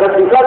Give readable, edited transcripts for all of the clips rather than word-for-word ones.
10%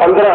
15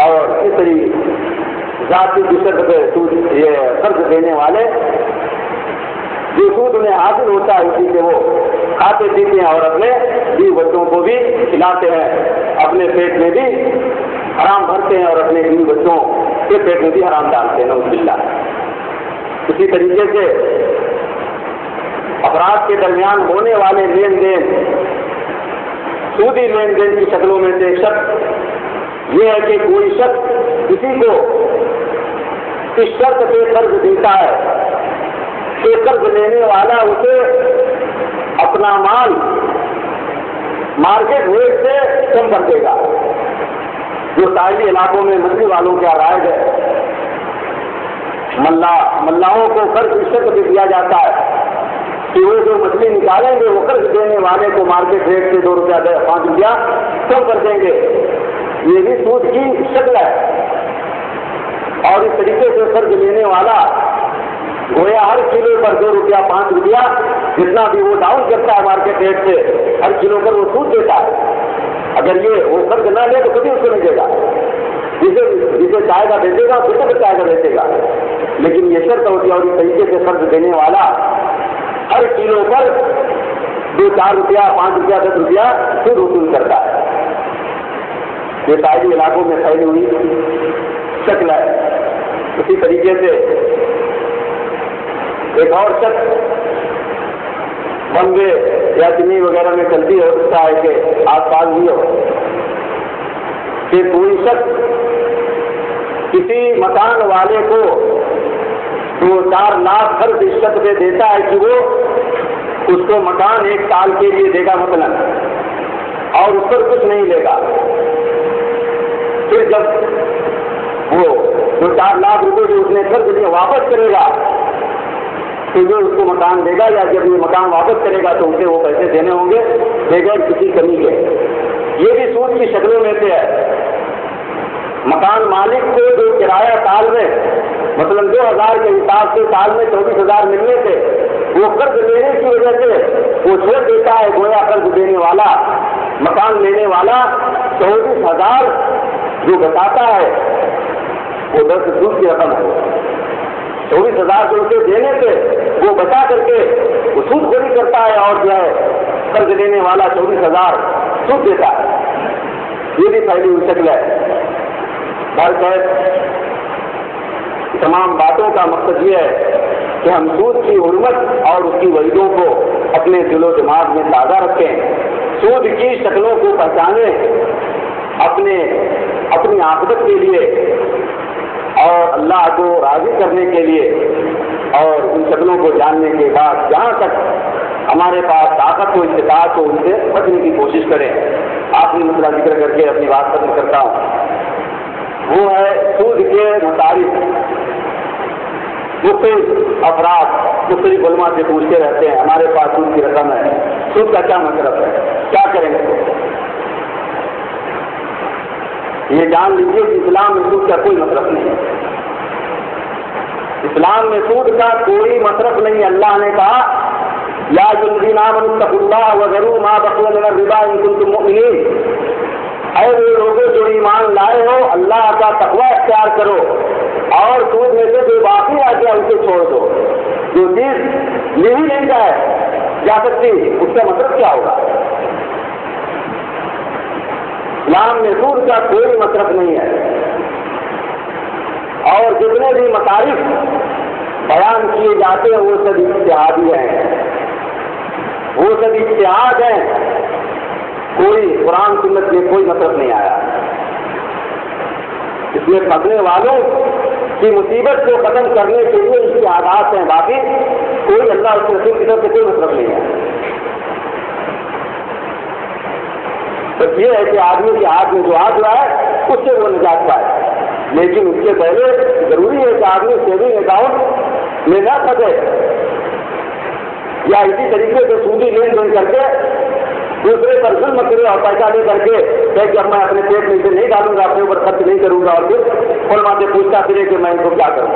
اور تیسری ذاتی شرط پہ سود یہ قرض دینے والے جو سود انہیں حاصل ہوتا ہے اسی سے وہ کھاتے پیتے ہیں اور اپنے بیوی بچوں کو بھی کھلاتے ہیں، اپنے پیٹ میں بھی حرام بھرتے ہیں اور اپنے بیوی بچوں کے پیٹ میں بھی حرام ڈالتے ہیں، نعوذ باللہ۔ اسی طریقے سے افراد کے درمیان ہونے والے لین دین، سودی لین دین کی شکلوں میں سے ایک شرط یہ ہے کہ کوئی شخص کسی کو اس شرط پہ قرض دیتا ہے کہ قرض لینے والا اسے اپنا مال مارکیٹ ریٹ سے کم کر دے گا، جو ساحلی علاقوں میں مچھلی والوں کا رائج ہے، ملاحوں کو قرض اس شرط پہ دیا جاتا ہے کہ وہ جو مچھلی نکالیں گے وہ قرض دینے والے کو مارکیٹ ریٹ سے 2 روپیہ 5 روپیہ کم کر دیں گے۔ یہ بھی سود کی شکل ہے، اور اس طریقے سے قرض لینے والا گویا ہر کلو پر 2 روپیہ 5 روپیہ جتنا بھی وہ ڈاؤن کرتا ہے مارکیٹ ریٹ سے، ہر کلو پر وہ سود دیتا ہے۔ اگر یہ وہ قرض نہ لے تو کبھی اس کو نہیں دے گا، جسے چاہے گا بیچے گا، پھر سے چاہے گا بیچے گا، لیکن یہ شرط ہوتی ہے۔ اور اس طریقے سے قرض دینے والا ہر کلو پر 2-4 روپیہ 5 روپیہ 10 روپیہ سود وصول کرتا ہے۔ یہ ساحلی علاقوں میں پھیلی ہوئی شکل ہے۔ اسی طریقے سے ایک اور شخص بمبے یا چنئی وغیرہ میں چلتی ہو سکتا ہے کہ آس پاس بھی ہو کہ کوئی شخص کسی مکان والے کو 2-4 لاکھ قرض اس شرط پہ دیتا ہے کہ وہ اس کو مکان 1 سال کے لیے دے گا مثلا، اور اس پر کچھ نہیں لے گا۔ پھر جب وہ 4 لاکھ روپے جو اس نے قرض لیے واپس کرے گا تو جو اس کو مکان دے گا، یا جب یہ مکان واپس کرے گا تو اسے وہ پیسے دینے ہوں گے بغیر کسی کمی کے۔ یہ بھی سود کی شکلوں میں سے ہے۔ مکان مالک کو جو کرایہ سال میں مثلا 2000 کے حساب سے سال میں 24,000 ملنے سے وہ قرض لینے کی وجہ سے وہ چھوڑ دیتا ہے، گویا قرض دینے والا مکان لینے والا 24,000 جو بتاتا ہے وہ 10 سود کی رقم ہے۔ 24,000 جو اسے دینے سے وہ بچا کر کے وہ سود خوری کرتا ہے، اور جو ہے قرض لینے والا 24,000 سود دیتا ہے۔ یہ بھی پھیلی ہوئی شکل ہے۔ تمام باتوں کا مقصد یہ ہے کہ ہم سود کی حرمت اور اس کی وعیدوں کو اپنے دل و دماغ میں تازہ رکھیں، سود کی شکلوں کو پہچانیں اپنی عاقبت کے لیے اور اللہ کو راضی کرنے کے لیے، اور ان شکلوں کو جاننے کے بعد جہاں تک ہمارے پاس طاقت و استطاعت ہو ان سے بچنے کی کوشش کریں۔ آخری مسئلہ ذکر کر کے اپنی بات ختم کرتا ہوں، وہ ہے سود کے متعلق مختلف افراد مختلف علماء سے پوچھتے رہتے ہیں ہمارے پاس سود کی رقم ہے، سود کا کیا مطلب ہے، کیا کریں گے؟ یہ جان لیجیے کہ اسلام میں سود کا کوئی مطلب نہیں ہے۔ اسلام میں سود کا کوئی مطلب نہیں ہے۔ اللہ نے کہا یا الذین آمنوا اتقوا اللہ وذروا ما بقی من الربا ان کنتم مؤمنین، اے وہ لوگوں جو ایمان لائے ہو اللہ کا تقوی اختیار کرو اور سود میں سے جو باقی آ گیا اسے چھوڑ دو۔ جو چیز لی ہی نہیں جا سکتی اس کا مطلب کیا ہوگا؟ اسلام میں سود کا کوئی مطلب نہیں ہے، اور جتنے بھی مصارف بیان کیے جاتے ہیں وہ سب اجتہادی ہیں، وہ سب اجتہاد ہیں، کوئی قرآن سنت میں کوئی مطلب نہیں آیا۔ اس میں پھنسنے والوں کی مصیبت کو ختم کرنے کے لیے اجتہادات ہیں، باقی کوئی اللہ اس رسول کی طرف سے کوئی مطلب نہیں ہے۔ بس یہ ہے کہ آدمی کے ہاتھ میں جو آ رہا ہے اس سے وہ نجات پائے، لیکن اس سے پہلے ضروری ہے کہ آدمی سیونگ اکاؤنٹ میں نہ پھنسے، یا اسی طریقے سے سودی لین دین کر کے دوسرے پر ظلم کرے اور پیسہ لے کر کے کہ اب میں اپنے پیٹ میں اسے نہیں ڈالوں گا، اپنے اوپر خرچ نہیں کروں گا، اور پھر علماء سے پوچھتا پھرے کہ میں ان کو کیا کروں۔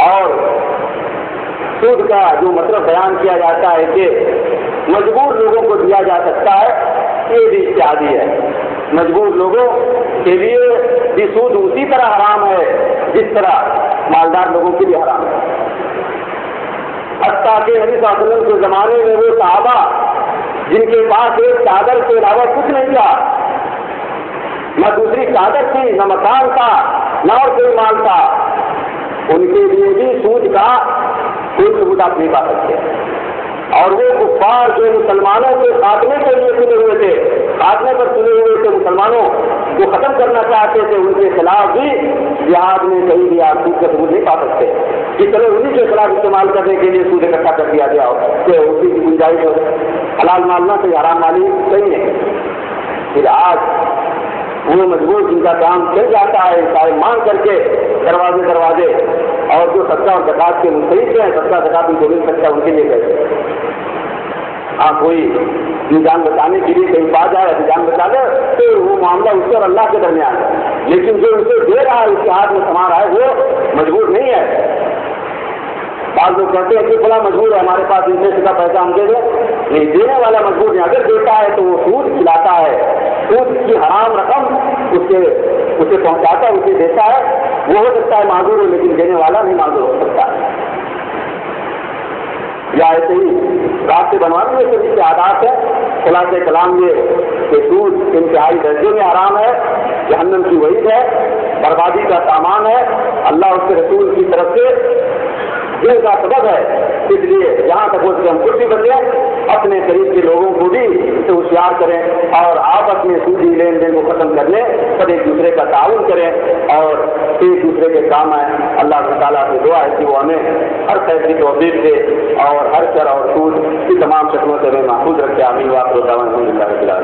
اور سود کا جو مطلب بیان کیا جاتا ہے کہ مجبور لوگوں کو دیا جا سکتا ہے، یہ بھی اجتہادی ہے۔ مجبور لوگوں کے لیے بھی سود اسی طرح حرام ہے جس طرح مالدار لوگوں کے لیے حرام ہے۔ حتیٰ کہ نبی صلی اللہ علیہ وسلم کے زمانے میں وہ صحابہ جن کے پاس ایک چادر کے علاوہ کچھ نہیں تھا، نہ دوسری چادر تھی، نہ مکان تھا، نہ اور کوئی مال تھا، ان کے لیے بھی سود کا کوئی ثبوت آپ نہیں پا سکتے۔ اور وہ کفار جو مسلمانوں کے خاتمے کے لیے چنے ہوئے تھے، خاتمے پر چنے ہوئے تھے، مسلمانوں کو ختم کرنا چاہتے تھے، ان کے خلاف بھی جہاد میں کہیں بھی آپ سود کا ثبوت نہیں پا سکتے کہ چلو انہیں کے خلاف استعمال کرنے کے لیے سود اکٹھا کر دیا گیا ہو کہ اسی کی گنجائش ہو، حلال مالنا سے حرام مالی صحیح ہے۔ پھر آج وہ مجبور جن کا کام چل جاتا ہے سارے مانگ کر کے دروازے اور جو صدقہ اور زکات کے مستحق ہیں، صدقہ زکات ان کو مل سکتا ہے، ان کے لیے کیسے؟ ہاں کوئی جان بچانے کے لیے کہیں پا جائے ابھی جان بچا دے تو وہ معاملہ اس سے اور اللہ کے درمیان ہے، لیکن جو اسے دے رہا ہے اس کے ہاتھ میں سامان رہا ہے وہ مجبور نہیں ہے۔ بعض لوگ کہتے ہیں کہ فلاں مجبور ہے، ہمارے پاس انٹرسٹ کا پیسہ ہم دے دیں، نہیں، دینے والا مجبور نہیں، اگر دیتا ہے تو وہ سود کھلاتا ہے، سود کی حرام رقم اسے پہنچاتا ہے، اسے دیتا ہے، وہ ہو سکتا ہے معذور ہو لیکن دینے والا نہیں معذور ہو سکتا۔ یا ایسے ہی راستے بنوانے میں سبھی کے عادات ہے۔ خلاصہ کلام یہ کہ سود انتہائی درجے میں حرام ہے، جہنم کی وعید ہے، بربادی کا سامان ہے، اللہ اس کے رسول کی طرف سے دل کا سبب ہے۔ اس لیے جہاں تک ہو سکے ہم خود بھی بچیں، اپنے قریب کے لوگوں کو بھی اسے ہوشیار کریں اور آپس میں سودی لین دین کو ختم کر لیں، سب ایک دوسرے کا تعاون کریں اور ایک دوسرے کے کام آئیں۔ اللہ تعالیٰ سے دعا ہے کہ وہ ہمیں ہر خیر کی توفیق دے اور ہر شر اور سود کی تمام شکلوں سے ہمیں محفوظ رکھے۔ آمین۔ واخر دعوانا الحمدللہ رب العالمین۔